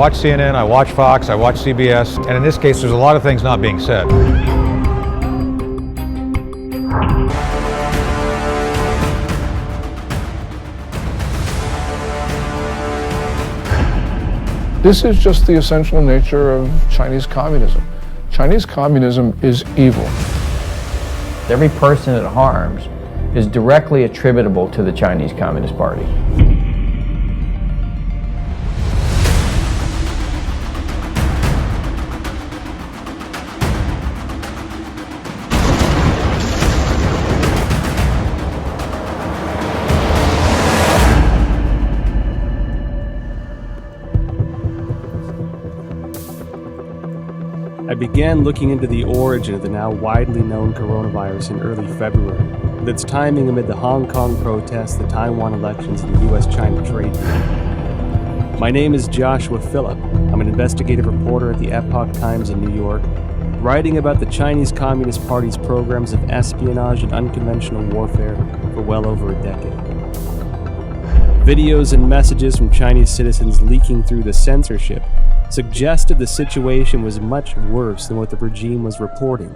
watch CNN, I watch Fox, I watch CBS, and in this case, there's a lot of things not being said. This is just the essential nature of Chinese communism. Chinese communism is evil. Every person it harms is directly attributable to the Chinese Communist Party. I began looking into the origin of the now widely known coronavirus in early February, with its timing amid the Hong Kong protests, the Taiwan elections, and the US-China trade war. My name is Joshua Philipp. I'm an investigative reporter at the Epoch Times in New York, writing about the Chinese Communist Party's programs of espionage and unconventional warfare for well over a decade. Videos and messages from Chinese citizens leaking through the censorship suggested the situation was much worse than what the regime was reporting.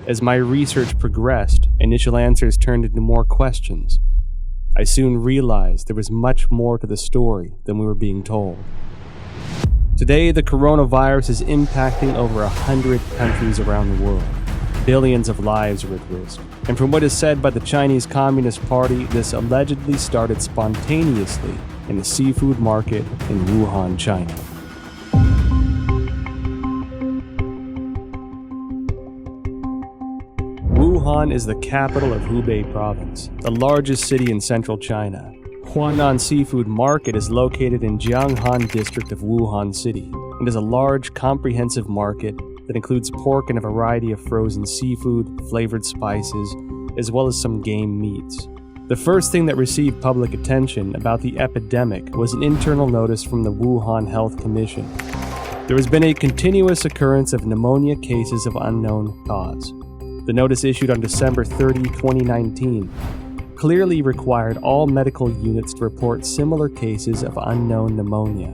As my research progressed, initial answers turned into more questions. I soon realized there was much more to the story than we were being told. Today, the coronavirus is impacting over 100 countries around the world. Billions of lives are at risk. And from what is said by the Chinese Communist Party, this allegedly started spontaneously in the seafood market in Wuhan, China. Wuhan is the capital of Hubei province, the largest city in central China. Huanan Seafood Market is located in Jianghan district of Wuhan City and is a large, comprehensive market that includes pork and a variety of frozen seafood, flavored spices, as well as some game meats. The first thing that received public attention about the epidemic was an internal notice from the Wuhan Health Commission. There has been a continuous occurrence of pneumonia cases of unknown cause. The notice issued on December 30, 2019, clearly required all medical units to report similar cases of unknown pneumonia.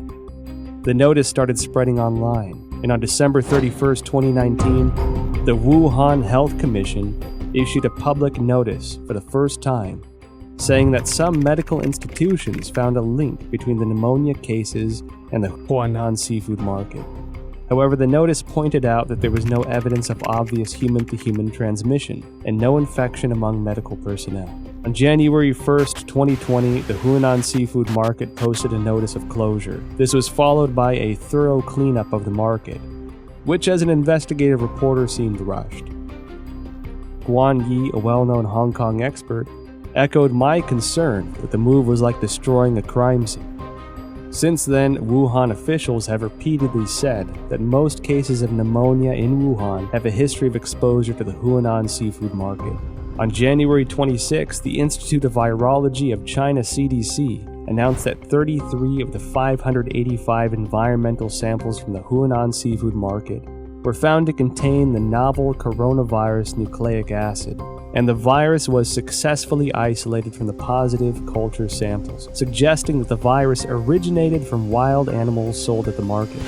The notice started spreading online, and on December 31, 2019, the Wuhan Health Commission issued a public notice for the first time, saying that some medical institutions found a link between the pneumonia cases and the Huanan seafood market. However, the notice pointed out that there was no evidence of obvious human-to-human transmission and no infection among medical personnel. On January 1, 2020, the Huanan seafood market posted a notice of closure. This was followed by a thorough cleanup of the market, which as an investigative reporter seemed rushed. Guan Yi, a well-known Hong Kong expert, echoed my concern that the move was like destroying a crime scene. Since then, Wuhan officials have repeatedly said that most cases of pneumonia in Wuhan have a history of exposure to the Huanan seafood market. On January 26, the Institute of Virology of China CDC announced that 33 of the 585 environmental samples from the Huanan seafood market were found to contain the novel coronavirus nucleic acid, and the virus was successfully isolated from the positive culture samples, suggesting that the virus originated from wild animals sold at the market.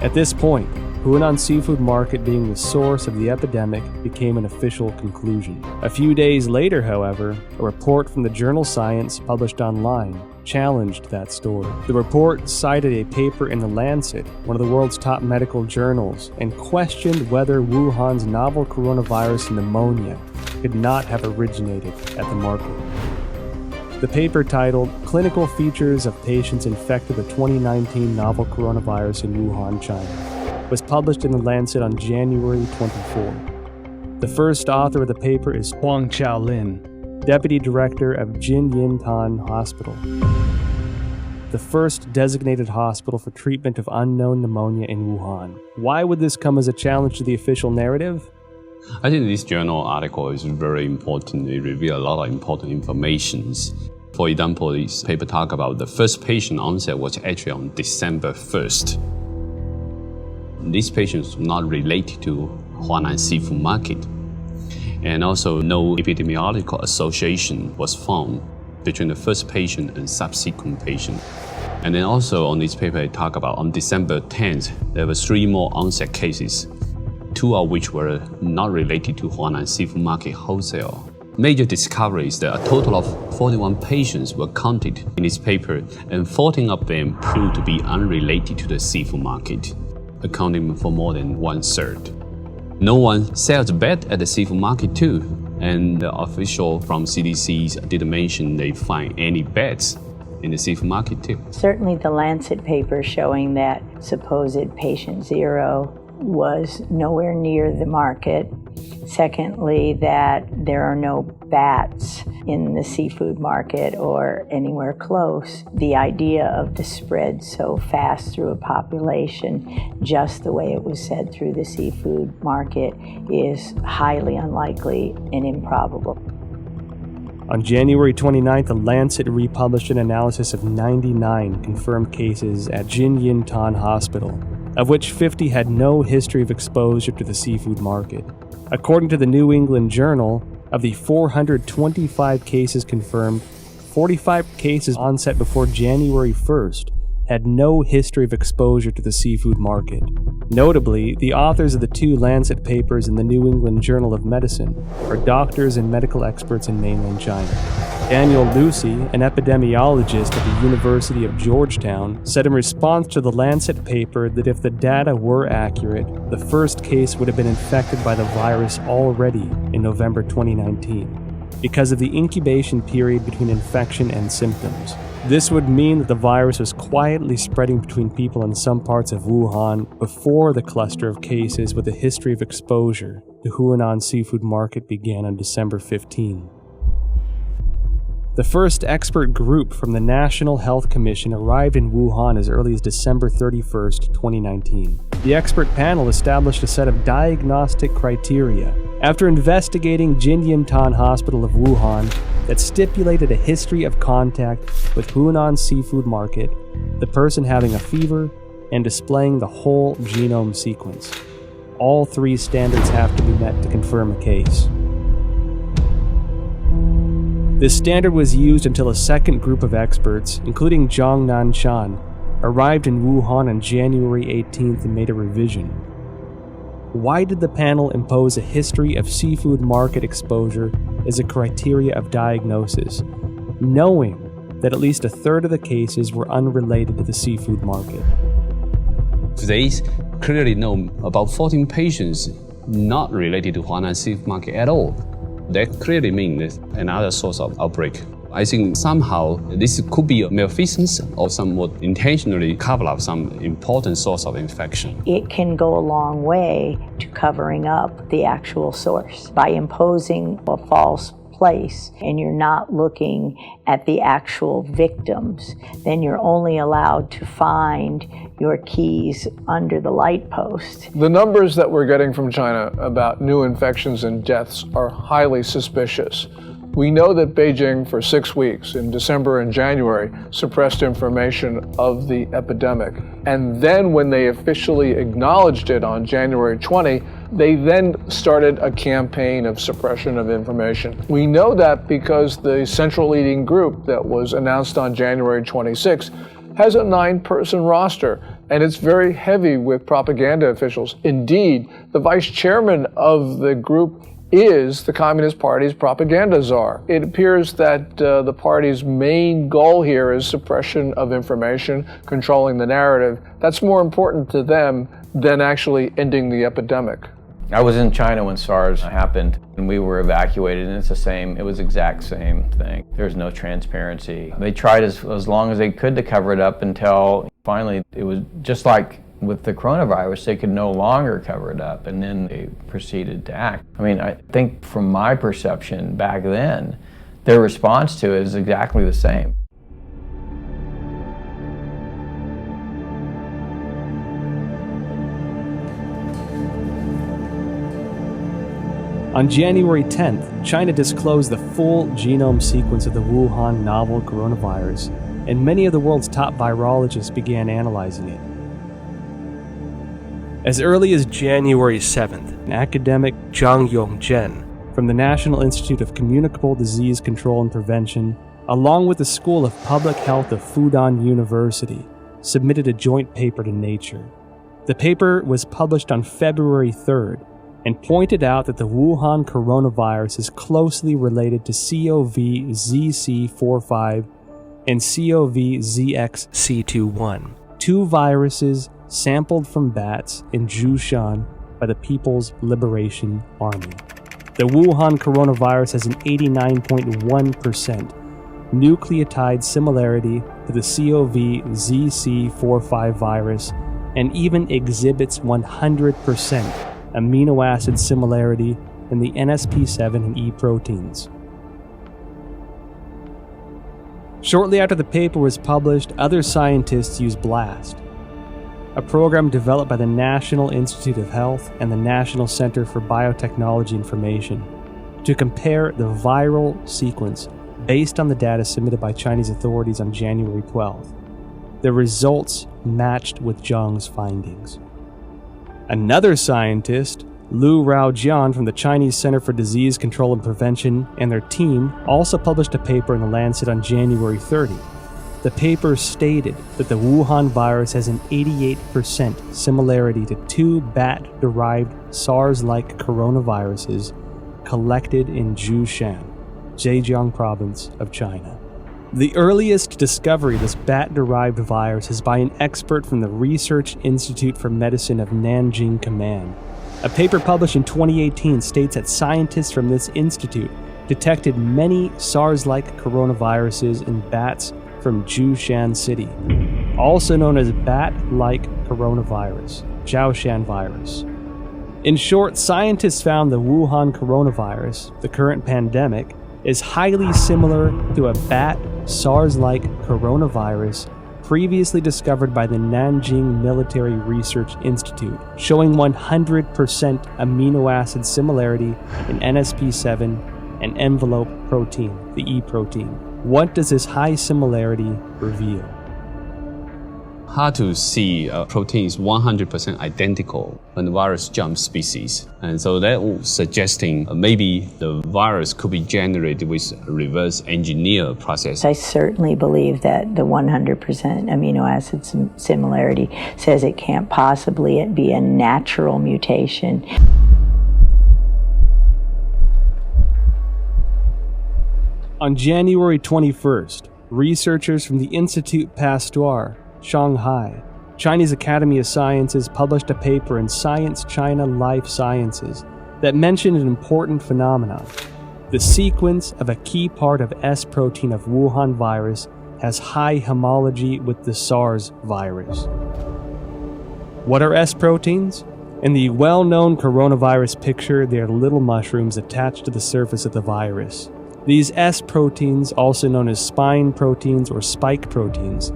At this point, Huanan seafood market being the source of the epidemic became an official conclusion. A few days later, however, a report from the journal Science published online challenged that story. The report cited a paper in The Lancet, one of the world's top medical journals, and questioned whether Wuhan's novel coronavirus pneumonia could not have originated at the market. The paper titled Clinical Features of Patients Infected with 2019 Novel Coronavirus in Wuhan, China was published in The Lancet on January 24. The first author of the paper is Huang Xiaolin, Deputy Director of Jinyintan Hospital, the first designated hospital for treatment of unknown pneumonia in Wuhan. Why would this come as a challenge to the official narrative? I think this journal article is very important. It reveals a lot of important information. For example, this paper talks about the first patient onset was actually on December 1st. These patients were not related to Huanan seafood market. And also no epidemiological association was found between the first patient and subsequent patient. And then also on this paper, I talk about on December 10th, there were 3 more onset cases, 2 of which were not related to Huanan seafood market wholesale. Major discovery is that a total of 41 patients were counted in this paper, and 14 of them proved to be unrelated to the seafood market, accounting for more than 1/3. No one sells bed at the seafood market too, and the official from CDC didn't mention they find any beds in the seafood market too. Certainly the Lancet paper showing that supposed patient 0 was nowhere near the market. Secondly, that there are no bats in the seafood market or anywhere close. The idea of the spread so fast through a population, just the way it was said through the seafood market, is highly unlikely and improbable. On January 29th, The Lancet republished an analysis of 99 confirmed cases at Jinyintan Hospital, of which 50 had no history of exposure to the seafood market. According to the New England Journal, of the 425 cases confirmed, 45 cases onset before January 1st had no history of exposure to the seafood market. Notably, the authors of the 2 Lancet papers in the New England Journal of Medicine are doctors and medical experts in mainland China. Daniel Lucy, an epidemiologist at the University of Georgetown, said in response to the Lancet paper that if the data were accurate, the first case would have been infected by the virus already in November 2019, because of the incubation period between infection and symptoms. This would mean that the virus was quietly spreading between people in some parts of Wuhan before the cluster of cases with a history of exposure to Huanan seafood market began on December 15. The first expert group from the National Health Commission arrived in Wuhan as early as December 31st, 2019. The expert panel established a set of diagnostic criteria after investigating Jinyintan Hospital of Wuhan that stipulated a history of contact with Huanan seafood market, the person having a fever, and displaying the whole genome sequence. All 3 standards have to be met to confirm a case. This standard was used until a second group of experts, including Zhang Nanshan, arrived in Wuhan on January 18th and made a revision. Why did the panel impose a history of seafood market exposure as a criteria of diagnosis, knowing that at least 1/3 of the cases were unrelated to the seafood market? They clearly know about 14 patients not related to Huanan seafood market at all. That clearly means another source of outbreak. I think somehow this could be a malfeasance or somewhat intentionally cover up some important source of infection. It can go a long way to covering up the actual source by imposing a false place and you're not looking at the actual victims. Then you're only allowed to find your keys under the light post. The numbers that we're getting from China about new infections and deaths are highly suspicious. We know that Beijing, for 6 weeks in December and January, suppressed information of the epidemic. And then when they officially acknowledged it on January 20, they then started a campaign of suppression of information. We know that because the central leading group that was announced on January 26 has a 9-person roster, and it's very heavy with propaganda officials. Indeed, the vice chairman of the group is the Communist Party's propaganda czar. It appears that the party's main goal here is suppression of information, controlling the narrative. That's more important to them than actually ending the epidemic. I was in China when SARS happened, and we were evacuated, and it was exact same thing. There's no transparency. They tried as long as they could to cover it up until finally it was just like with the coronavirus, they could no longer cover it up, and then they proceeded to act. I mean, I think from my perception back then, their response to it is exactly the same. On January 10th, China disclosed the full genome sequence of the Wuhan novel coronavirus, and many of the world's top virologists began analyzing it. As early as January 7th, academic Zhang Yongzhen from the National Institute of Communicable Disease Control and Prevention along with the School of Public Health of Fudan University, submitted a joint paper to Nature. The paper was published on February 3rd and pointed out that the Wuhan coronavirus is closely related to CoV-ZC45 and CoV-ZXC21, two viruses sampled from bats in Zhoushan by the People's Liberation Army. The Wuhan coronavirus has an 89.1% nucleotide similarity to the CoV-ZC45 virus and even exhibits 100% amino acid similarity in the NSP7 and E proteins. Shortly after the paper was published, other scientists used BLAST, a program developed by the National Institute of Health and the National Center for Biotechnology Information, to compare the viral sequence based on the data submitted by Chinese authorities on January 12th. The results matched with Zhang's findings. Another scientist, Lu Raojian from the Chinese Center for Disease Control and Prevention, and their team also published a paper in The Lancet on January 30. The paper stated that the Wuhan virus has an 88% similarity to two bat-derived SARS-like coronaviruses collected in Zhoushan, Zhejiang province of China. The earliest discovery of this bat-derived virus is by an expert from the Research Institute for Medicine of Nanjing Command. A paper published in 2018 states that scientists from this institute detected many SARS-like coronaviruses in bats from Zhoushan City, also known as bat-like coronavirus, Zhoushan virus. In short, scientists found the Wuhan coronavirus, the current pandemic, is highly similar to a bat SARS-like coronavirus previously discovered by the Nanjing Military Research Institute, showing 100% amino acid similarity in NSP7 and envelope protein, the E protein. What does this high similarity reveal? Hard to see a protein is 100% identical when the virus jumps species. And so that was suggesting maybe the virus could be generated with a reverse engineer process. I certainly believe that the 100% amino acid similarity says it can't possibly be a natural mutation. On January 21st, researchers from the Institut Pasteur, Shanghai, Chinese Academy of Sciences published a paper in Science China Life Sciences that mentioned an important phenomenon. The sequence of a key part of S protein of Wuhan virus has high homology with the SARS virus. What are S proteins? In the well-known coronavirus picture, they are little mushrooms attached to the surface of the virus. These S proteins, also known as spine proteins or spike proteins,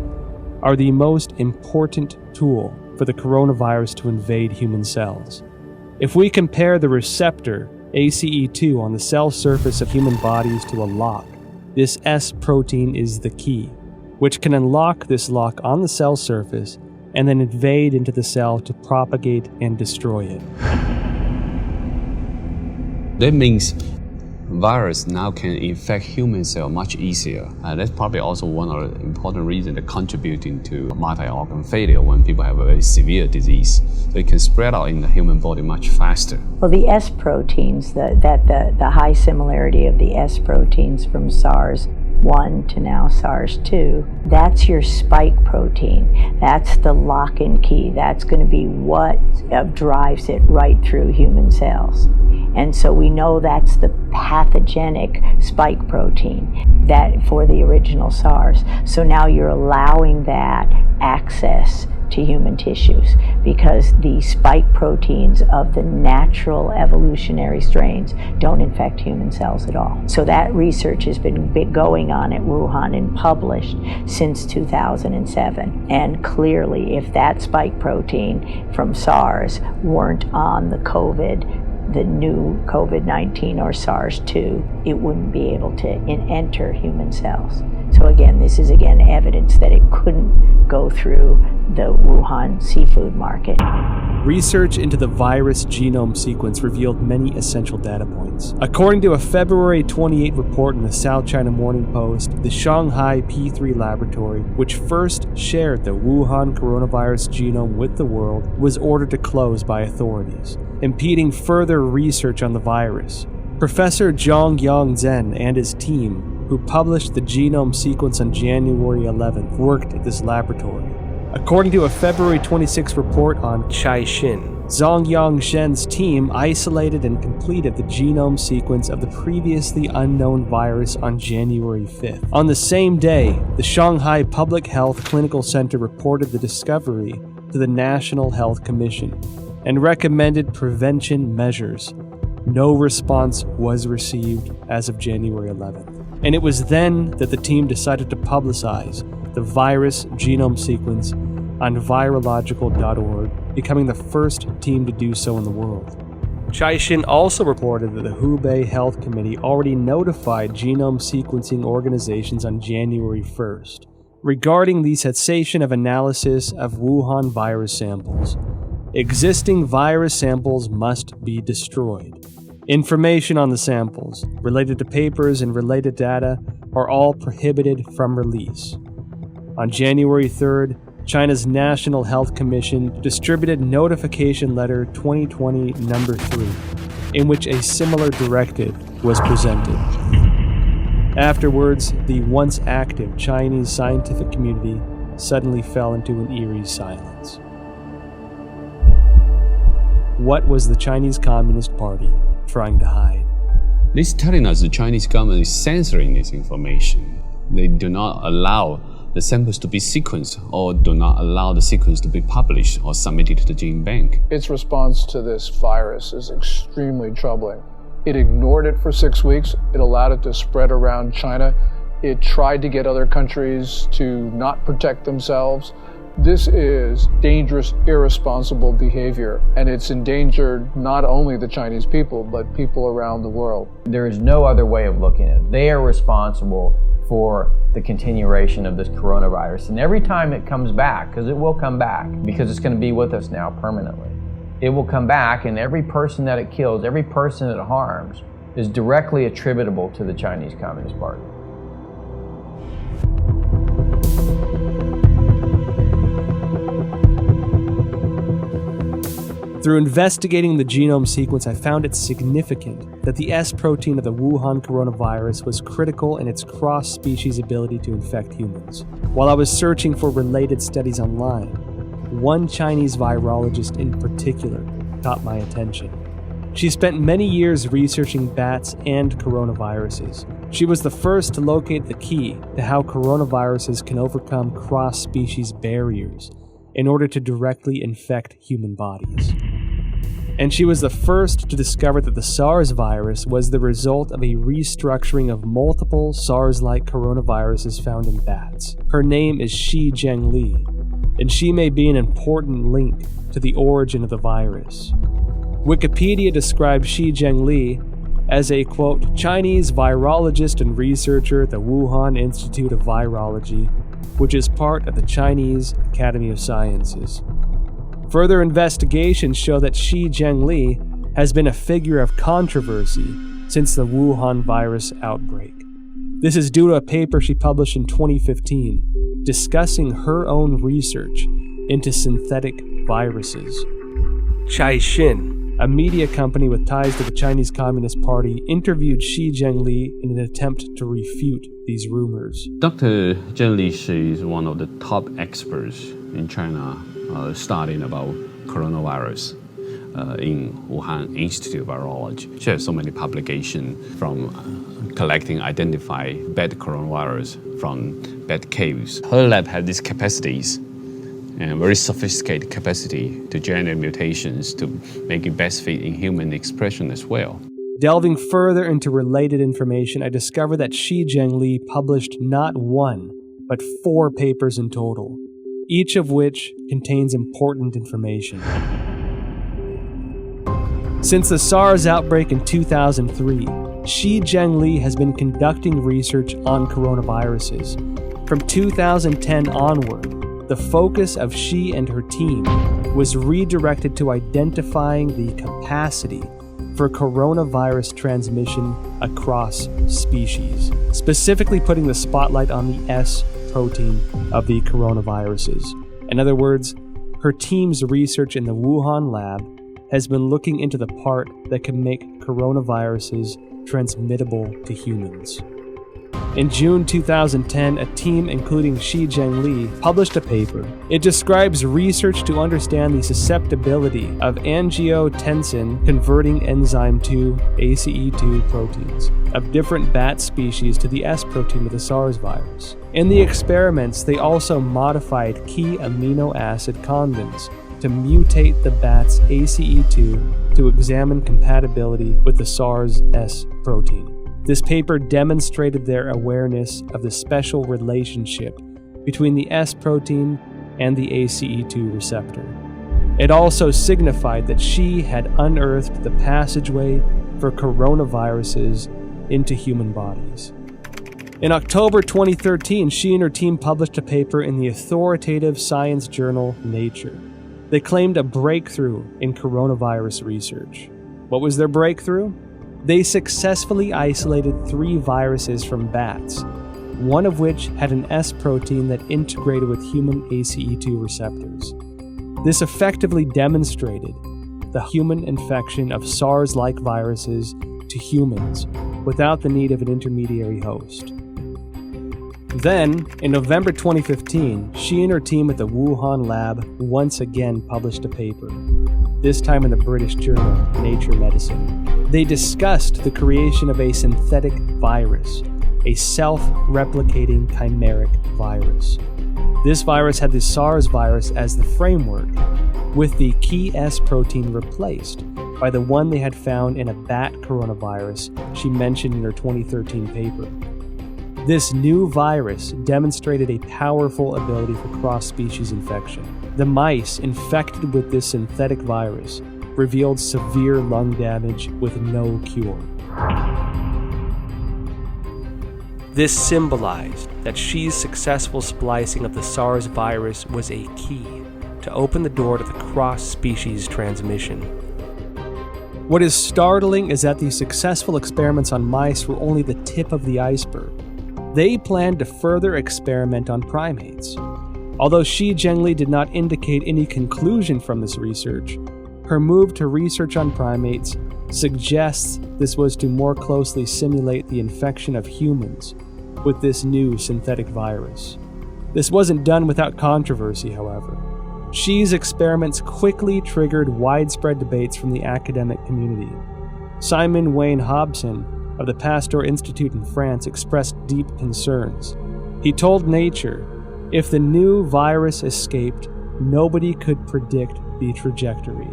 are the most important tool for the coronavirus to invade human cells. If we compare the receptor, ACE2, on the cell surface of human bodies to a lock, this S protein is the key, which can unlock this lock on the cell surface and then invade into the cell to propagate and destroy it. That means virus now can infect human cell much easier. That's probably also one of the important reasons that contributing to multi-organ failure when people have a very severe disease. They can spread out in the human body much faster. Well, the S proteins, the high similarity of the S proteins from SARS-1 to now SARS-2, that's your spike protein. That's the lock and key. That's going to be what drives it right through human cells. And so we know that's the pathogenic spike protein that for the original SARS. So now you're allowing that access to human tissues because the spike proteins of the natural evolutionary strains don't infect human cells at all. So that research has been going on at Wuhan and published since 2007. And clearly, if that spike protein from SARS weren't on the new COVID-19 or SARS-2, it wouldn't be able to enter human cells. So again, this is evidence that it couldn't go through the Wuhan seafood market. research into the virus genome sequence revealed many essential data points. According to a February 28 report in the South China Morning Post, the Shanghai P3 laboratory, which first shared the Wuhan coronavirus genome with the world, was ordered to close by authorities, impeding further research on the virus. Professor Zhang Yongzhen and his team, who published the genome sequence on January 11th, worked at this laboratory. According to a February 26 report on Caixin, Zhang Yongzhen's team isolated and completed the genome sequence of the previously unknown virus on January 5th. On the same day, the Shanghai Public Health Clinical Center reported the discovery to the National Health Commission and recommended prevention measures. No response was received as of January 11th. And it was then that the team decided to publicize the virus genome sequence on virological.org, becoming the first team to do so in the world. Caixin also reported that the Hubei Health Committee already notified genome sequencing organizations on January 1st regarding the cessation of analysis of Wuhan virus samples. Existing virus samples must be destroyed. Information on the samples, related to papers and related data, are all prohibited from release. On January 3rd, China's National Health Commission distributed Notification Letter 2020 No. 3, in which a similar directive was presented. Afterwards, the once active Chinese scientific community suddenly fell into an eerie silence. What was the Chinese Communist Party trying to hide? This is telling us the Chinese government is censoring this information. They do not allow the samples to be sequenced or do not allow the sequence to be published or submitted to the gene bank. Its response to this virus is extremely troubling. It ignored it for 6 weeks. It allowed it to spread around China. It tried to get other countries to not protect themselves. This is dangerous, irresponsible behavior, and it's endangered not only the Chinese people, but people around the world. There is no other way of looking at it. They are responsible for the continuation of this coronavirus. And every time it comes back, because it will come back, because it's going to be with us now permanently, it will come back, and every person that it kills, every person it harms, is directly attributable to the Chinese Communist Party. Through investigating the genome sequence, I found it significant that the S protein of the Wuhan coronavirus was critical in its cross-species ability to infect humans. While I was searching for related studies online, one Chinese virologist in particular caught my attention. She spent many years researching bats and coronaviruses. She was the first to locate the key to how coronaviruses can overcome cross-species barriers in order to directly infect human bodies. And she was the first to discover that the SARS virus was the result of a restructuring of multiple SARS-like coronaviruses found in bats. Her name is Zhengli, and she may be an important link to the origin of the virus. Wikipedia describes Zhengli as a, quote, Chinese virologist and researcher at the Wuhan Institute of Virology, which is part of the Chinese Academy of Sciences. Further investigations show that Zhengli has been a figure of controversy since the Wuhan virus outbreak. This is due to a paper she published in 2015 discussing her own research into synthetic viruses. Caixin, a media company with ties to the Chinese Communist Party, interviewed Zhengli in an attempt to refute these rumors. Dr. Zhengli, she is one of the top experts in China studying about coronavirus in Wuhan Institute of Virology. She has so many publications from collecting, identify bad coronavirus from bad caves. Her lab had these capacities and very sophisticated capacity to generate mutations to make it best fit in human expression as well. Delving further into related information, I discovered that Zhengli published not one, but 4 papers in total, each of which contains important information. Since the SARS outbreak in 2003, Zhengli has been conducting research on coronaviruses. From 2010 onward, the focus of she and her team was redirected to identifying the capacity for coronavirus transmission across species, specifically putting the spotlight on the S protein of the coronaviruses. In other words, her team's research in the Wuhan lab has been looking into the part that can make coronaviruses transmittable to humans. In June 2010, a team including Zhengli published a paper. It describes research to understand the susceptibility of angiotensin converting enzyme 2 ACE2 proteins of different bat species to the S protein of the SARS virus. In the experiments, they also modified key amino acid convents to mutate the bat's ACE2 to examine compatibility with the SARS S protein. This paper demonstrated their awareness of the special relationship between the S protein and the ACE2 receptor. It also signified that she had unearthed the passageway for coronaviruses into human bodies. In October 2013, she and her team published a paper in the authoritative science journal Nature. They claimed a breakthrough in coronavirus research. What was their breakthrough? They successfully isolated 3 viruses from bats, one of which had an S protein that integrated with human ACE2 receptors. This effectively demonstrated the human infection of SARS-like viruses to humans without the need of an intermediary host. Then, in November 2015, she and her team at the Wuhan lab once again published a paper, this time in the British journal Nature Medicine. They discussed the creation of a synthetic virus, a self-replicating chimeric virus. This virus had the SARS virus as the framework, with the key S protein replaced by the one they had found in a bat coronavirus she mentioned in her 2013 paper. This new virus demonstrated a powerful ability for cross-species infection. The mice infected with this synthetic virus revealed severe lung damage with no cure. This symbolized that Xi's successful splicing of the SARS virus was a key to open the door to the cross-species transmission. What is startling is that these successful experiments on mice were only the tip of the iceberg. They planned to further experiment on primates. Although Zhengli did not indicate any conclusion from this research, her move to research on primates suggests this was to more closely simulate the infection of humans with this new synthetic virus. This wasn't done without controversy, however. Xi's experiments quickly triggered widespread debates from the academic community. Simon Wayne Hobson of the Pasteur Institute in France expressed deep concerns. He told Nature, if the new virus escaped, nobody could predict the trajectory.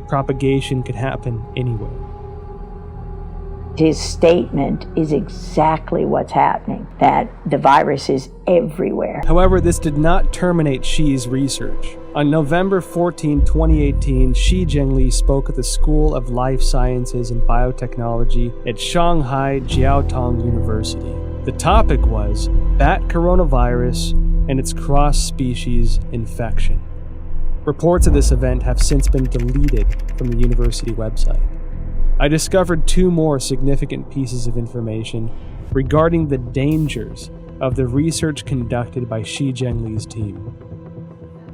Propagation could happen anywhere. His statement is exactly what's happening, that the virus is everywhere. However, this did not terminate Xi's research. On November 14, 2018, Zhengli spoke at the School of Life Sciences and Biotechnology at Shanghai Jiaotong University. The topic was bat coronavirus and its cross-species infection. Reports of this event have since been deleted from the university website. I discovered 2 more significant pieces of information regarding the dangers of the research conducted by Zhengli's team.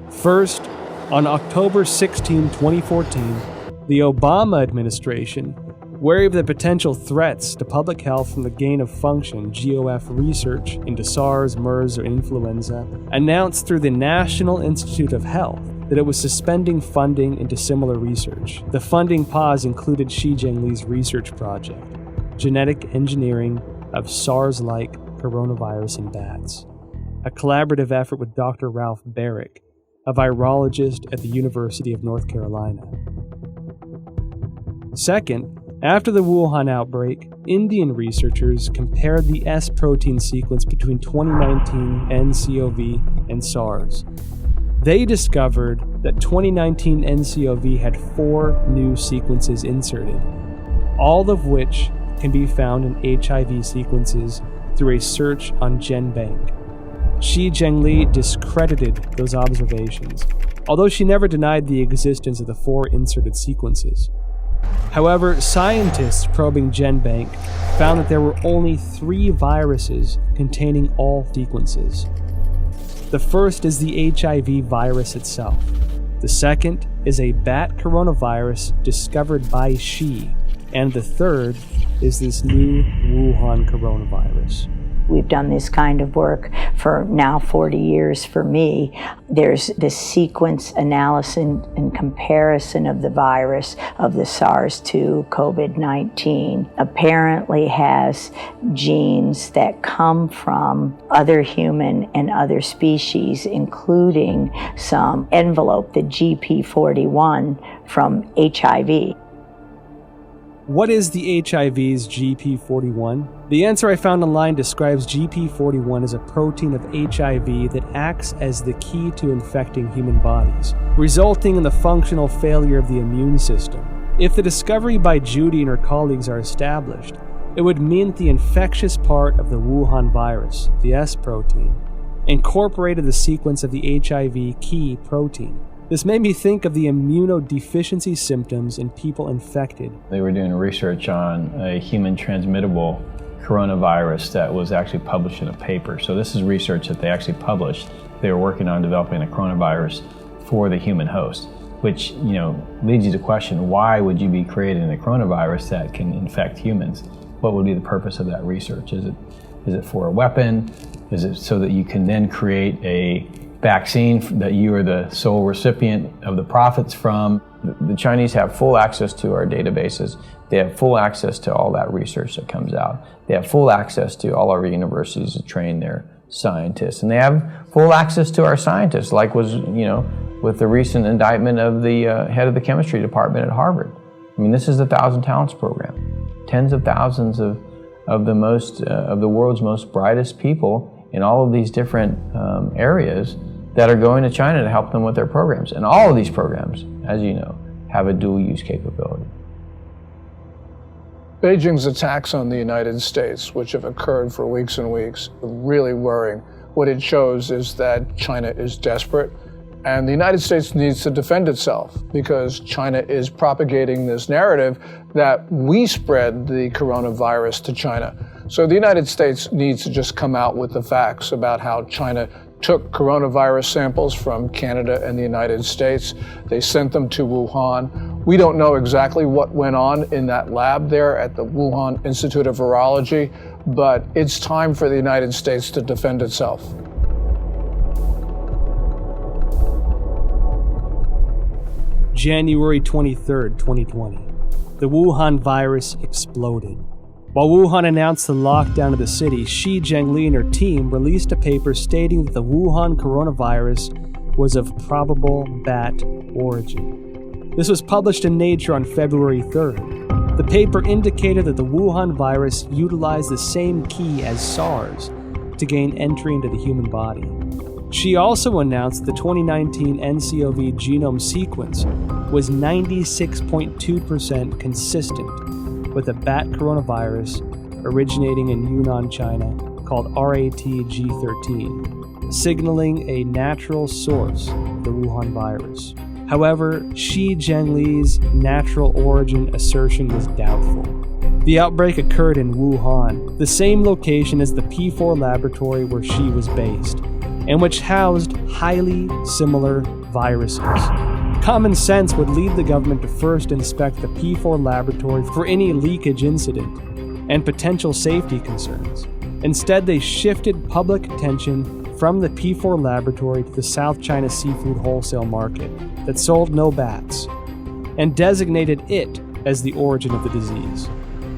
First, on October 16, 2014, the Obama administration, wary of the potential threats to public health from the gain-of-function GOF research into SARS, MERS, or influenza, announced through the National Institute of Health that it was suspending funding into similar research. The funding pause included Zhengli's research project, Genetic Engineering of SARS-like Coronavirus in Bats, a collaborative effort with Dr. Ralph Barrick, a virologist at the University of North Carolina. Second, after the Wuhan outbreak, Indian researchers compared the S protein sequence between 2019 nCoV and SARS. They discovered that 2019 nCoV had 4 new sequences inserted, all of which can be found in HIV sequences through a search on GenBank. Zhengli discredited those observations, although she never denied the existence of the 4 inserted sequences. However, scientists probing GenBank found that there were only 3 viruses containing all sequences. The first is the HIV virus itself. The second is a bat coronavirus discovered by Xi. And the third is this new Wuhan coronavirus. We've done this kind of work for now 40 years for me. There's this sequence analysis and comparison of the virus of the SARS-2 COVID-19 apparently has genes that come from other human and other species, including some envelope, the GP41 from HIV. What is the HIV's GP41? The answer I found online describes GP41 as a protein of HIV that acts as the key to infecting human bodies, resulting in the functional failure of the immune system. If the discovery by Judy and her colleagues are established, it would mean that the infectious part of the Wuhan virus, the S protein, incorporated the sequence of the HIV key protein. This made me think of the immunodeficiency symptoms in people infected. They were doing research on a human transmittable coronavirus that was actually published in a paper. So this is research that they actually published. They were working on developing a coronavirus for the human host, which, leads you to question, why would you be creating a coronavirus that can infect humans? What would be the purpose of that research? Is it for a weapon? Is it so that you can then create a vaccine that you are the sole recipient of the profits from? The Chinese have full access to our databases. They have full access to all that research that comes out. They have full access to all our universities to train their scientists. And they have full access to our scientists, like was, with the recent indictment of the head of the chemistry department at Harvard. I mean, this is the 1,000 Talents program. Tens of thousands of the world's most brightest people in all of these different areas that are going to China to help them with their programs. And all of these programs, as you know, have a dual use capability. Beijing's attacks on the United States, which have occurred for weeks and weeks, are really worrying. What it shows is that China is desperate, and the United States needs to defend itself because China is propagating this narrative that we spread the coronavirus to China. So the United States needs to just come out with the facts about how China took coronavirus samples from Canada and the United States. They sent them to Wuhan. We don't know exactly what went on in that lab there at the Wuhan Institute of Virology, but it's time for the United States to defend itself. January 23rd, 2020. The Wuhan virus exploded. While Wuhan announced the lockdown of the city, Zhengli and her team released a paper stating that the Wuhan coronavirus was of probable bat origin. This was published in Nature on February 3rd. The paper indicated that the Wuhan virus utilized the same key as SARS to gain entry into the human body. She also announced the 2019 nCoV genome sequence was 96.2% consistent with a bat coronavirus originating in Yunnan, China, called RATG13, signaling a natural source of the Wuhan virus. However, Zhengli's natural origin assertion was doubtful. The outbreak occurred in Wuhan, the same location as the P4 laboratory where Xi was based, and which housed highly similar viruses. Common sense would lead the government to first inspect the P4 laboratory for any leakage incident and potential safety concerns. Instead, they shifted public attention from the P4 laboratory to the South China seafood wholesale market that sold no bats, and designated it as the origin of the disease.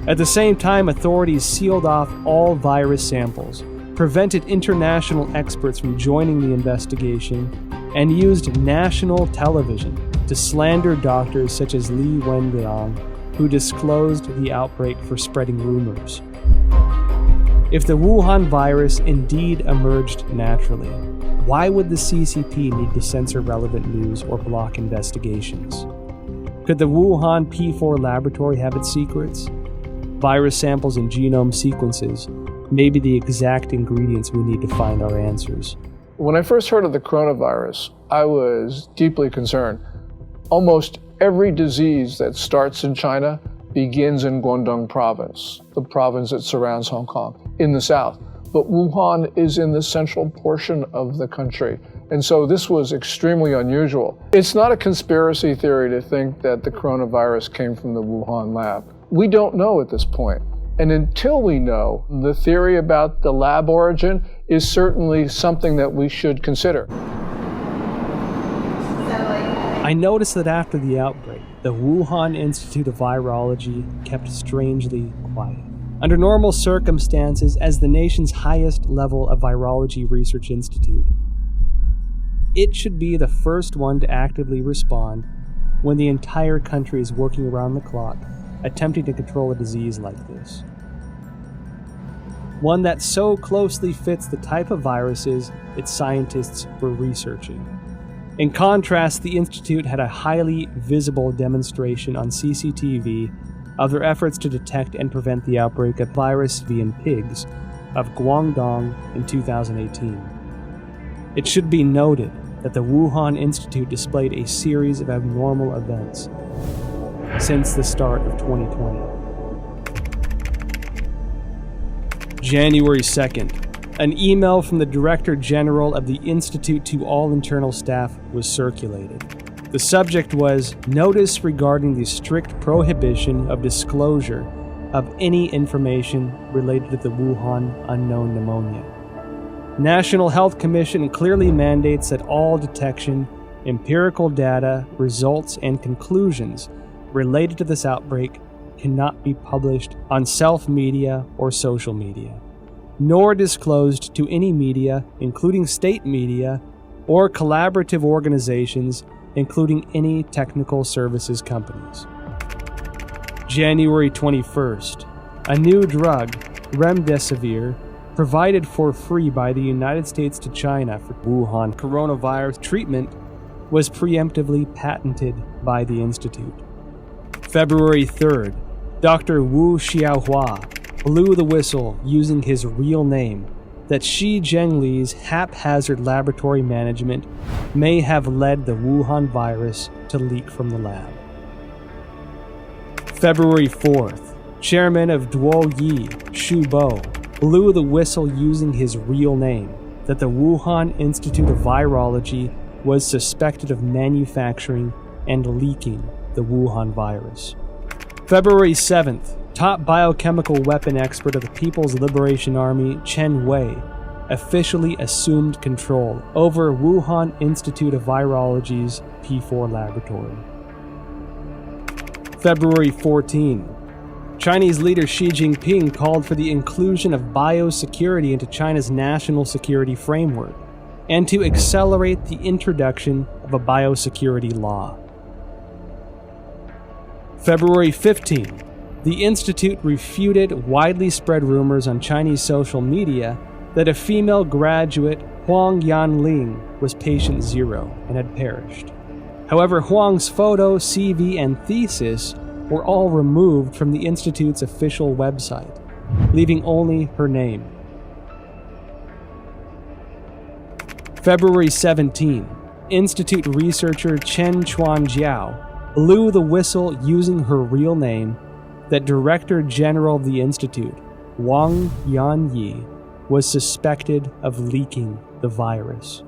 At the same time, authorities sealed off all virus samples, prevented international experts from joining the investigation, and used national television to slander doctors such as Li Wenliang, who disclosed the outbreak for spreading rumors. If the Wuhan virus indeed emerged naturally, why would the CCP need to censor relevant news or block investigations? Could the Wuhan P4 laboratory have its secrets? Virus samples and genome sequences may be the exact ingredients we need to find our answers. When I first heard of the coronavirus, I was deeply concerned. Almost every disease that starts in China begins in Guangdong province, the province that surrounds Hong Kong, in the south. But Wuhan is in the central portion of the country. And so this was extremely unusual. It's not a conspiracy theory to think that the coronavirus came from the Wuhan lab. We don't know at this point. And until we know, the theory about the lab origin is certainly something that we should consider. I noticed that after the outbreak, the Wuhan Institute of Virology kept strangely quiet. Under normal circumstances, as the nation's highest level of virology research institute, it should be the first one to actively respond when the entire country is working around the clock, attempting to control a disease like this. One that so closely fits the type of viruses its scientists were researching. In contrast, the Institute had a highly visible demonstration on CCTV of their efforts to detect and prevent the outbreak of virus in pigs of Guangdong in 2018. It should be noted that the Wuhan Institute displayed a series of abnormal events since the start of 2020. January 2nd, an email from the Director General of the Institute to all internal staff was circulated. The subject was notice regarding the strict prohibition of disclosure of any information related to the Wuhan unknown pneumonia. National Health Commission clearly mandates that all detection, empirical data, results, and conclusions related to this outbreak cannot be published on self-media or social media, nor disclosed to any media, including state media, or collaborative organizations, including any technical services companies. January 21st, a new drug, remdesivir, provided for free by the United States to China for Wuhan coronavirus treatment, was preemptively patented by the Institute. February 3rd, Dr. Wu Xiaohua blew the whistle using his real name that Zhengli's haphazard laboratory management may have led the Wuhan virus to leak from the lab. February 4th, Chairman of Duoyi, Xu Bo, blew the whistle using his real name that the Wuhan Institute of Virology was suspected of manufacturing and leaking the Wuhan virus. February 7th, top biochemical weapon expert of the People's Liberation Army, Chen Wei, officially assumed control over Wuhan Institute of Virology's P4 laboratory. February 14, Chinese leader Xi Jinping called for the inclusion of biosecurity into China's national security framework and to accelerate the introduction of a biosecurity law. February 15, the Institute refuted widely spread rumors on Chinese social media that a female graduate, Huang Yanling, was patient zero and had perished. However, Huang's photo, CV, and thesis were all removed from the Institute's official website, leaving only her name. February 17, Institute researcher Chen Chuanjiao blew the whistle using her real name that Director General of the Institute, Wang Yanyi, was suspected of leaking the virus.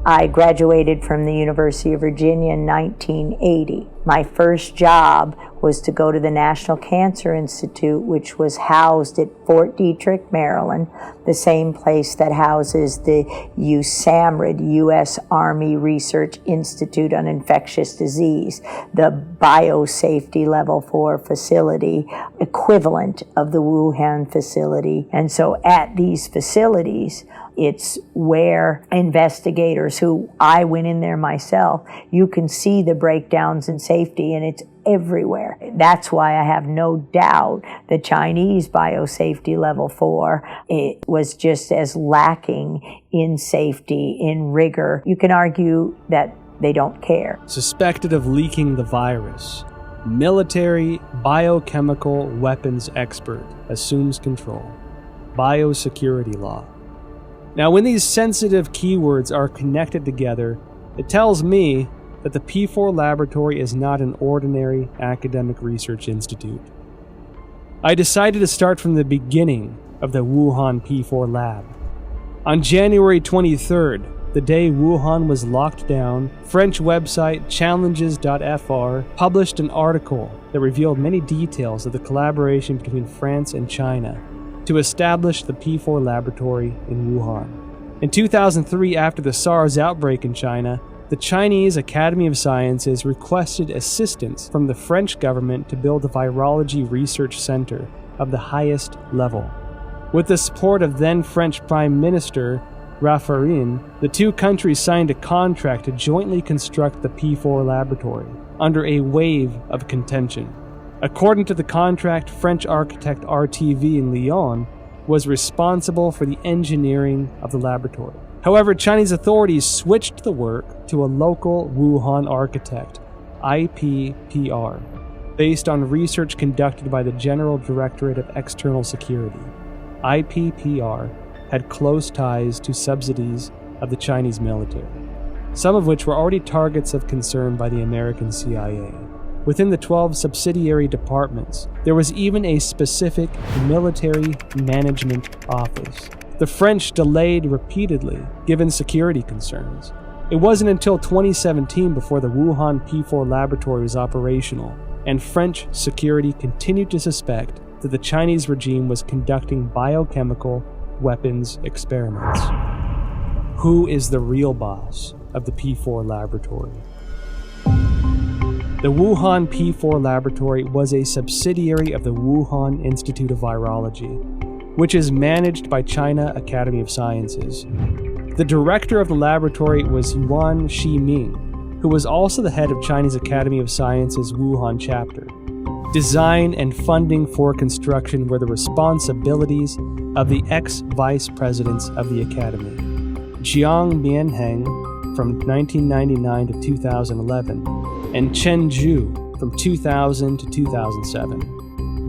I graduated from the University of Virginia in 1980. My first job was to go to the National Cancer Institute, which was housed at Fort Detrick, Maryland, the same place that houses the USAMRIID, U.S. Army Research Institute on Infectious Disease, the biosafety level 4 facility, equivalent of the Wuhan facility. And so at these facilities, it's where investigators who I went in there myself, you can see the breakdowns in safety, and it's everywhere. That's why I have no doubt the Chinese biosafety level 4, it was just as lacking in safety, in rigor. You can argue that they don't care. Suspected of leaking the virus, military biochemical weapons expert assumes control. biosecurity law. Now, when these sensitive keywords are connected together, it tells me that the P4 laboratory is not an ordinary academic research institute. I decided to start from the beginning of the Wuhan P4 lab. On January 23rd, the day Wuhan was locked down, French website challenges.fr published an article that revealed many details of the collaboration between France and China to establish the P4 laboratory in Wuhan. In 2003, after the SARS outbreak in China, the Chinese Academy of Sciences requested assistance from the French government to build a virology research center of the highest level. With the support of then French Prime Minister Raffarin, the two countries signed a contract to jointly construct the P4 laboratory under a wave of contention. According to the contract, French architect RTV in Lyon was responsible for the engineering of the laboratory. However, Chinese authorities switched the work to a local Wuhan architect, IPPR, based on research conducted by the General Directorate of External Security. IPPR had close ties to subsidies of the Chinese military, some of which were already targets of concern by the American CIA. Within the 12 subsidiary departments, there was even a specific military management office. The French delayed repeatedly, given security concerns. It wasn't until 2017 before the Wuhan P4 laboratory was operational, and French security continued to suspect that the Chinese regime was conducting biochemical weapons experiments. Who is the real boss of the P4 laboratory? The Wuhan P4 laboratory was a subsidiary of the Wuhan Institute of Virology, which is managed by China Academy of Sciences. The director of the laboratory was Yuan Shiming, who was also the head of China's Academy of Sciences Wuhan chapter. Design and funding for construction were the responsibilities of the ex-vice presidents of the Academy, Jiang Mianheng from 1999 to 2011, and Chen Zhu from 2000 to 2007.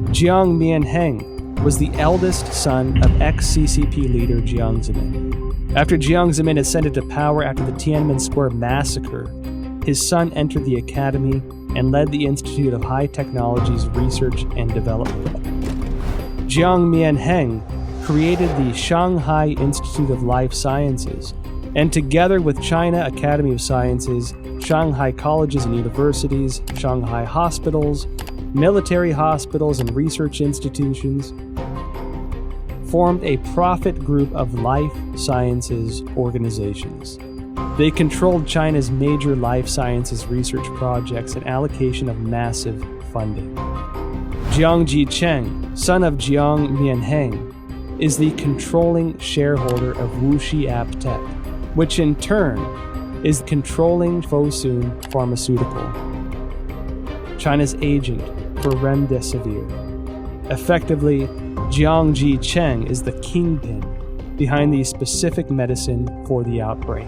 Jiang Mianheng was the eldest son of ex-CCP leader Jiang Zemin. After Jiang Zemin ascended to power after the Tiananmen Square massacre, his son entered the academy and led the Institute of High Technologies Research and Development. Jiang Mianheng created the Shanghai Institute of Life Sciences, and together with China Academy of Sciences, Shanghai colleges and universities, Shanghai hospitals, military hospitals and research institutions, formed a profit group of life sciences organizations. They controlled China's major life sciences research projects and allocation of massive funding. Jiang Jicheng, son of Jiang Mianheng, is the controlling shareholder of Wuxi AppTech, which in turn is controlling Fosun Pharmaceutical, China's agent for Remdesivir. Effectively, Jiang Jicheng is the kingpin behind the specific medicine for the outbreak.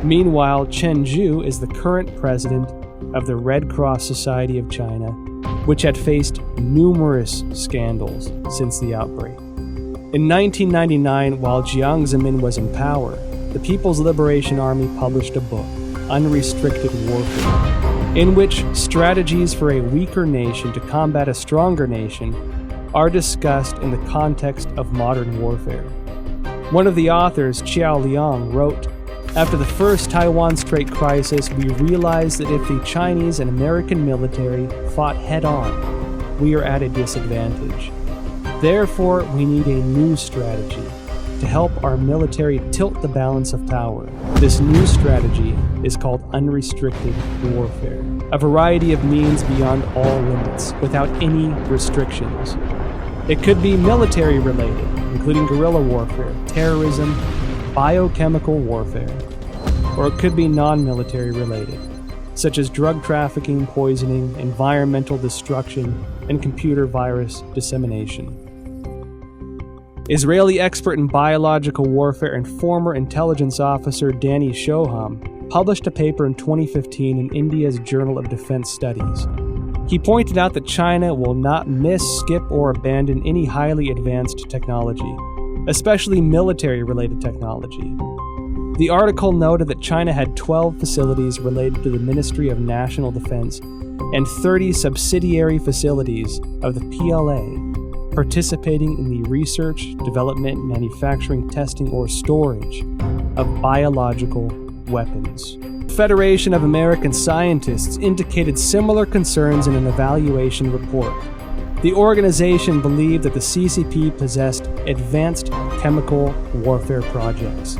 Meanwhile, Chen Zhu is the current president of the Red Cross Society of China, which had faced numerous scandals since the outbreak. In 1999, while Jiang Zemin was in power, the People's Liberation Army published a book, Unrestricted Warfare, in which strategies for a weaker nation to combat a stronger nation are discussed in the context of modern warfare. One of the authors, Qiao Liang, wrote, "After the first Taiwan Strait crisis, we realized that if the Chinese and American military fought head-on, we are at a disadvantage. Therefore, we need a new strategy to help our military tilt the balance of power. This new strategy is called unrestricted warfare, a variety of means beyond all limits, without any restrictions. It could be military related, including guerrilla warfare, terrorism, biochemical warfare, or it could be non-military related, such as drug trafficking, poisoning, environmental destruction, and computer virus dissemination." Israeli expert in biological warfare and former intelligence officer Danny Shoham published a paper in 2015 in India's Journal of Defense Studies. He pointed out that China will not miss, skip, or abandon any highly advanced technology, especially military-related technology. The article noted that China had 12 facilities related to the Ministry of National Defense and 30 subsidiary facilities of the PLA participating in the research, development, manufacturing, testing, or storage of biological weapons. The Federation of American Scientists indicated similar concerns in an evaluation report. The organization believed that the CCP possessed advanced chemical warfare projects,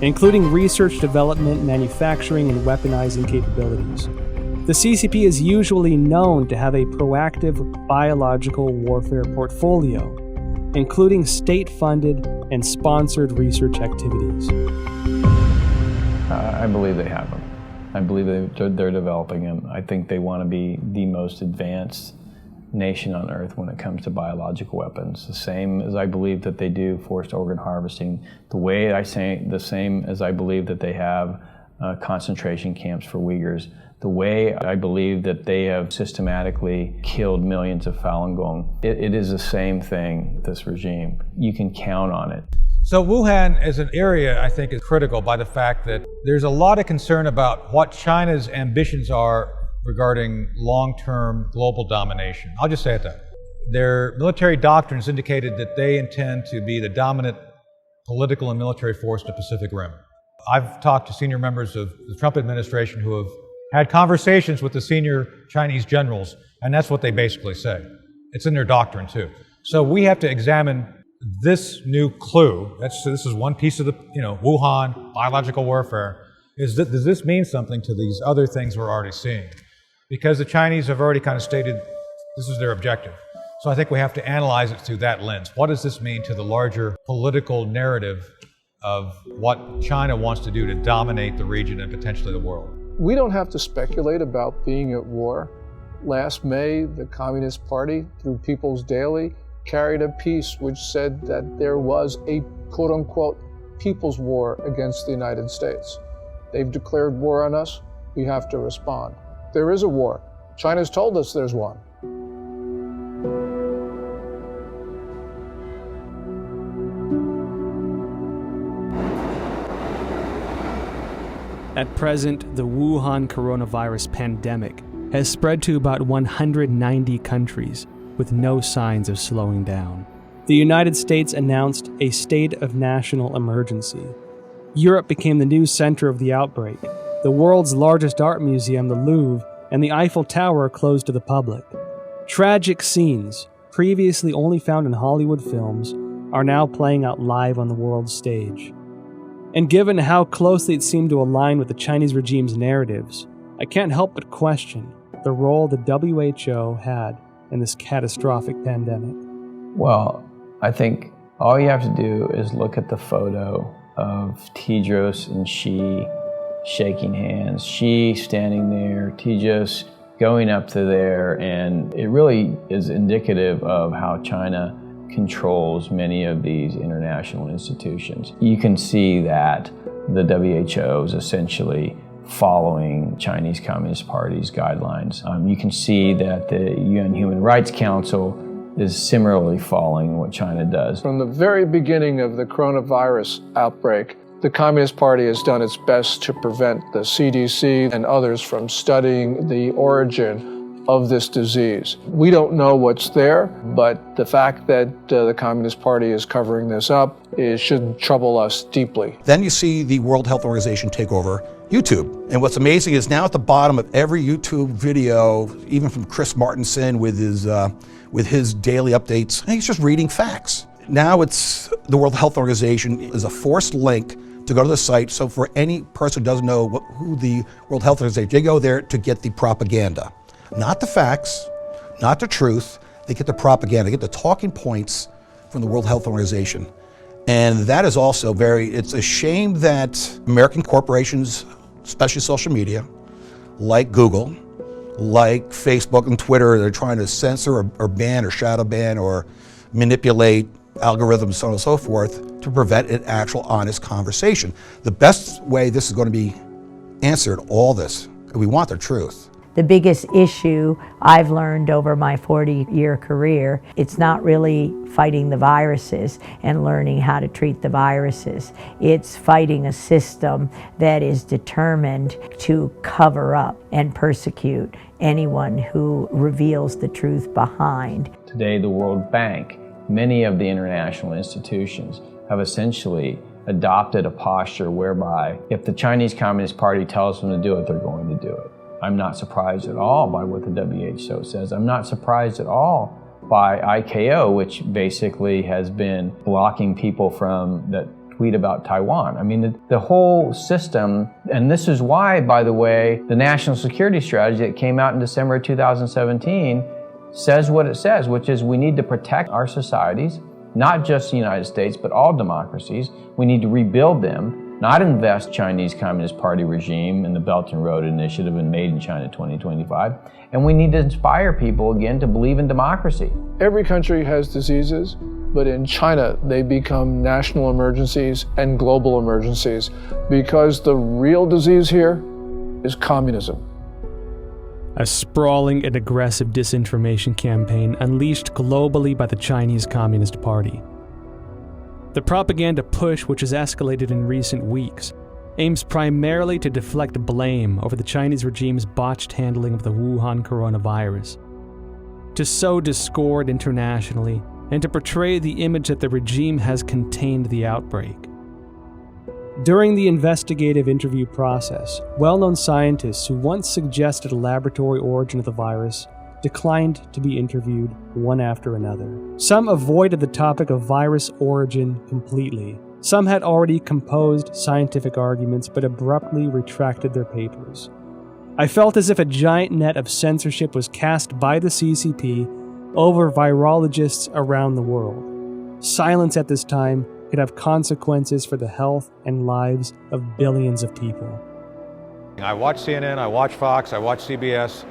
including research, development, manufacturing, and weaponizing capabilities. The CCP is usually known to have a proactive biological warfare portfolio, including state-funded and sponsored research activities. I believe they have them. I believe they're developing them. I think they want to be the most advanced nation on earth when it comes to biological weapons. The same as I believe that they do forced organ harvesting. The same as I believe that they have concentration camps for Uyghurs. The way I believe that they have systematically killed millions of Falun Gong. It is the same thing, this regime. You can count on it. So Wuhan as an area, I think, is critical by the fact that there's a lot of concern about what China's ambitions are regarding long-term global domination. I'll just say it that. Their military doctrines indicated that they intend to be the dominant political and military force in the Pacific Rim. I've talked to senior members of the Trump administration who have had conversations with the senior Chinese generals, and that's what they basically say. It's in their doctrine too. So we have to examine this new clue. This is one piece of the, Wuhan, biological warfare. Does this mean something to these other things we're already seeing? Because the Chinese have already kind of stated this is their objective. So I think we have to analyze it through that lens. What does this mean to the larger political narrative of what China wants to do to dominate the region and potentially the world? We don't have to speculate about being at war. Last May, the Communist Party, through People's Daily, carried a piece which said that there was a quote-unquote people's war against the United States. They've declared war on us. We have to respond. There is a war. China's told us there's one. At present, the Wuhan coronavirus pandemic has spread to about 190 countries with no signs of slowing down. The United States announced a state of national emergency. Europe became the new center of the outbreak. The world's largest art museum, the Louvre, and the Eiffel Tower closed to the public. Tragic scenes, previously only found in Hollywood films, are now playing out live on the world stage. And given how closely it seemed to align with the Chinese regime's narratives, I can't help but question the role the WHO had in this catastrophic pandemic. Well, I think all you have to do is look at the photo of Tedros and Xi shaking hands, Xi standing there, Tedros going up to there, and it really is indicative of how China controls many of these international institutions. You can see that the WHO is essentially following Chinese Communist Party's guidelines. You can see that the UN Human Rights Council is similarly following what China does. From the very beginning of the coronavirus outbreak, the Communist Party has done its best to prevent the CDC and others from studying the origin of this disease. We don't know what's there, but the fact that the Communist Party is covering this up should trouble us deeply. Then you see the World Health Organization take over YouTube. And what's amazing is now at the bottom of every YouTube video, even from Chris Martenson with his daily updates, he's just reading facts. Now it's the World Health Organization is a forced link to go to the site. So for any person who doesn't know who the World Health Organization, they go there to get the propaganda. Not the facts, not the truth, they get the propaganda, they get the talking points from the World Health Organization. And that is also it's a shame that American corporations, especially social media, like Google, like Facebook and Twitter, they're trying to censor or ban or shadow ban or manipulate algorithms, so on and so forth, to prevent an actual honest conversation. The best way this is going to be answered, all this, we want the truth. The biggest issue I've learned over my 40-year career, it's not really fighting the viruses and learning how to treat the viruses. It's fighting a system that is determined to cover up and persecute anyone who reveals the truth behind. Today, the World Bank, many of the international institutions have essentially adopted a posture whereby if the Chinese Communist Party tells them to do it, they're going to do it. I'm not surprised at all by what the WHO says. I'm not surprised at all by ICAO, which basically has been blocking people from that tweet about Taiwan. I mean, the whole system, and this is why, by the way, the national security strategy that came out in December 2017 says what it says, which is we need to protect our societies, not just the United States, but all democracies. We need to rebuild them, not invest Chinese Communist Party regime in the Belt and Road Initiative and Made in China 2025. And we need to inspire people again to believe in democracy. Every country has diseases, but in China, they become national emergencies and global emergencies because the real disease here is communism. A sprawling and aggressive disinformation campaign unleashed globally by the Chinese Communist Party. The propaganda push, which has escalated in recent weeks, aims primarily to deflect blame over the Chinese regime's botched handling of the Wuhan coronavirus, to sow discord internationally, and to portray the image that the regime has contained the outbreak. During the investigative interview process, well-known scientists who once suggested a laboratory origin of the virus declined to be interviewed one after another. Some avoided the topic of virus origin completely. Some had already composed scientific arguments but abruptly retracted their papers. I felt as if a giant net of censorship was cast by the CCP over virologists around the world. Silence at this time could have consequences for the health and lives of billions of people. I watch CNN, I watch Fox, I watch CBS,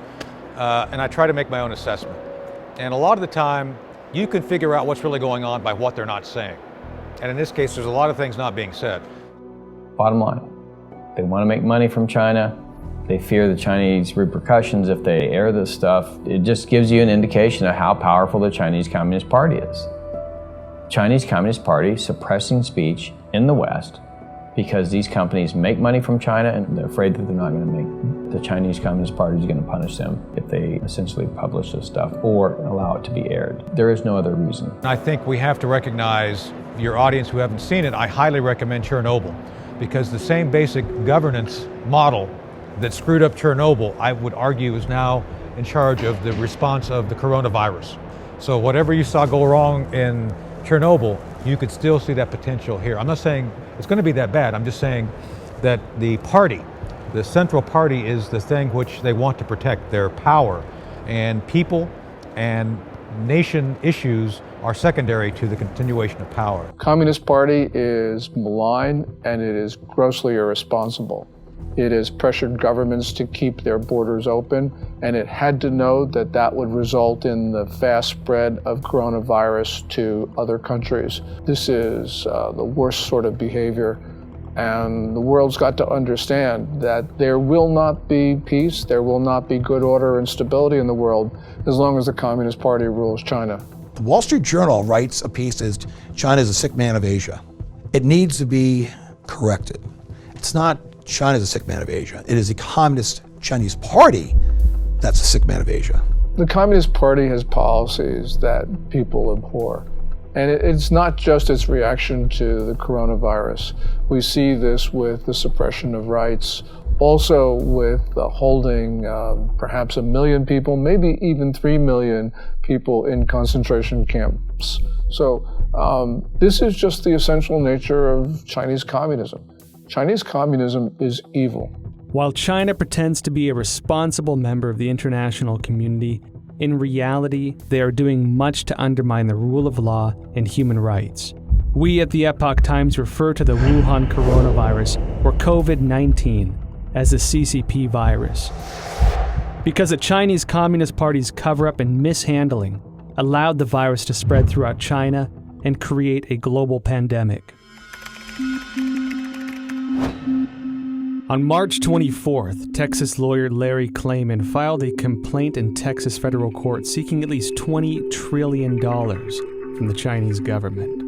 and I try to make my own assessment. And a lot of the time, you can figure out what's really going on by what they're not saying. And in this case, there's a lot of things not being said. Bottom line, they want to make money from China. They fear the Chinese repercussions if they air this stuff. It just gives you an indication of how powerful the Chinese Communist Party is. Chinese Communist Party suppressing speech in the West because these companies make money from China and they're afraid that they're not going to make, the Chinese Communist Party is going to punish them if they essentially publish this stuff or allow it to be aired. There is no other reason. I think we have to recognize, your audience who haven't seen it, I highly recommend Chernobyl, because the same basic governance model that screwed up Chernobyl, I would argue, is now in charge of the response of the coronavirus. So whatever you saw go wrong in Chernobyl, you could still see that potential here. I'm not saying it's going to be that bad. I'm just saying that the party, the central party, is the thing which they want to protect, their power. And people and nation issues are secondary to the continuation of power. Communist Party is malign and it is grossly irresponsible. It has pressured governments to keep their borders open, and it had to know that that would result in the fast spread of coronavirus to other countries. This is the worst sort of behavior, and the world's got to understand that there will not be peace, there will not be good order and stability in the world as long as the Communist Party rules China. The Wall Street Journal writes a piece that China is a sick man of Asia. It needs to be corrected. It's not China is a sick man of Asia. It is the Communist Chinese Party that's a sick man of Asia. The Communist Party has policies that people abhor. And it's not just its reaction to the coronavirus. We see this with the suppression of rights, also with holding perhaps 1 million people, maybe even 3 million people in concentration camps. So this is just the essential nature of Chinese communism. Chinese communism is evil. While China pretends to be a responsible member of the international community, in reality, they are doing much to undermine the rule of law and human rights. We at the Epoch Times refer to the Wuhan coronavirus, or COVID-19, as the CCP virus, because the Chinese Communist Party's cover-up and mishandling allowed the virus to spread throughout China and create a global pandemic. On March 24th, Texas lawyer Larry Klayman filed a complaint in Texas federal court seeking at least $20 trillion from the Chinese government.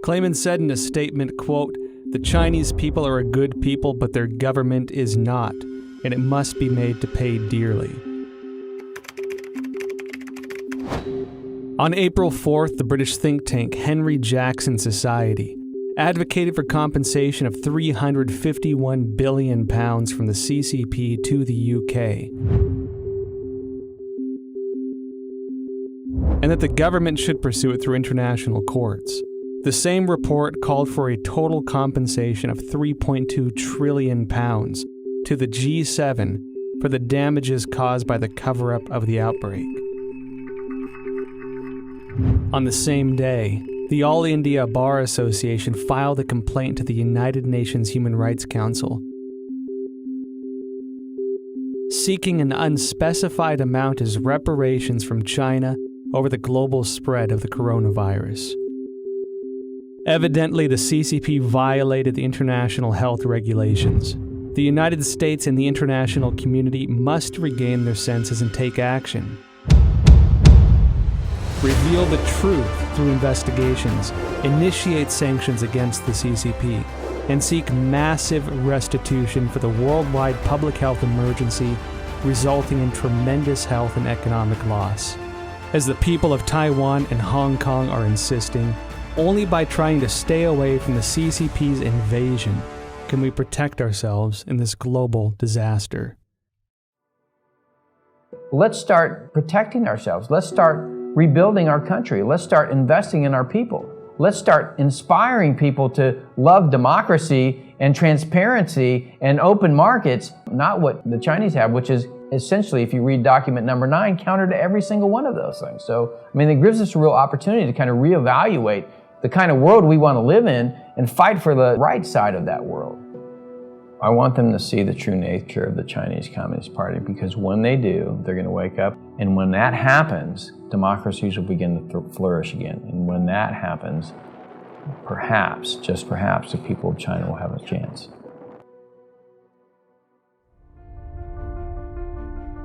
Klayman said in a statement, quote, "The Chinese people are a good people, but their government is not, and it must be made to pay dearly." On April 4th, the British think tank Henry Jackson Society advocated for compensation of £351 billion from the CCP to the UK, and that the government should pursue it through international courts. The same report called for a total compensation of £3.2 trillion to the G7 for the damages caused by the cover-up of the outbreak. On the same day, the All India Bar Association filed a complaint to the United Nations Human Rights Council, seeking an unspecified amount as reparations from China over the global spread of the coronavirus. Evidently, the CCP violated the international health regulations. The United States and the international community must regain their senses and take action. Reveal the truth through investigations, initiate sanctions against the CCP, and seek massive restitution for the worldwide public health emergency resulting in tremendous health and economic loss. As the people of Taiwan and Hong Kong are insisting, only by trying to stay away from the CCP's invasion can we protect ourselves in this global disaster. Let's start protecting ourselves. Let's start rebuilding our country. Let's start investing in our people. Let's start inspiring people to love democracy and transparency and open markets, not what the Chinese have, which is essentially, if you read document number 9, counter to every single one of those things. So, I mean, it gives us a real opportunity to kind of reevaluate the kind of world we want to live in and fight for the right side of that world. I want them to see the true nature of the Chinese Communist Party, because when they do, they're going to wake up. And when that happens, democracies will begin to flourish again. And when that happens, perhaps, just perhaps, the people of China will have a chance.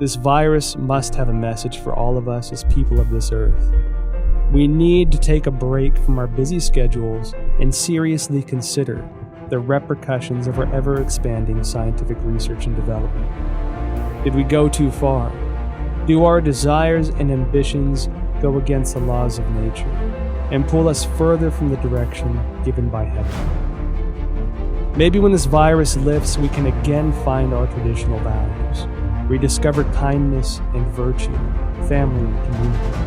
This virus must have a message for all of us as people of this earth. We need to take a break from our busy schedules and seriously consider the repercussions of our ever-expanding scientific research and development. Did we go too far? Do our desires and ambitions go against the laws of nature and pull us further from the direction given by heaven? Maybe when this virus lifts, we can again find our traditional values, rediscover kindness and virtue, family and community.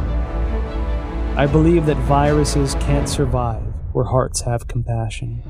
I believe that viruses can't survive where hearts have compassion.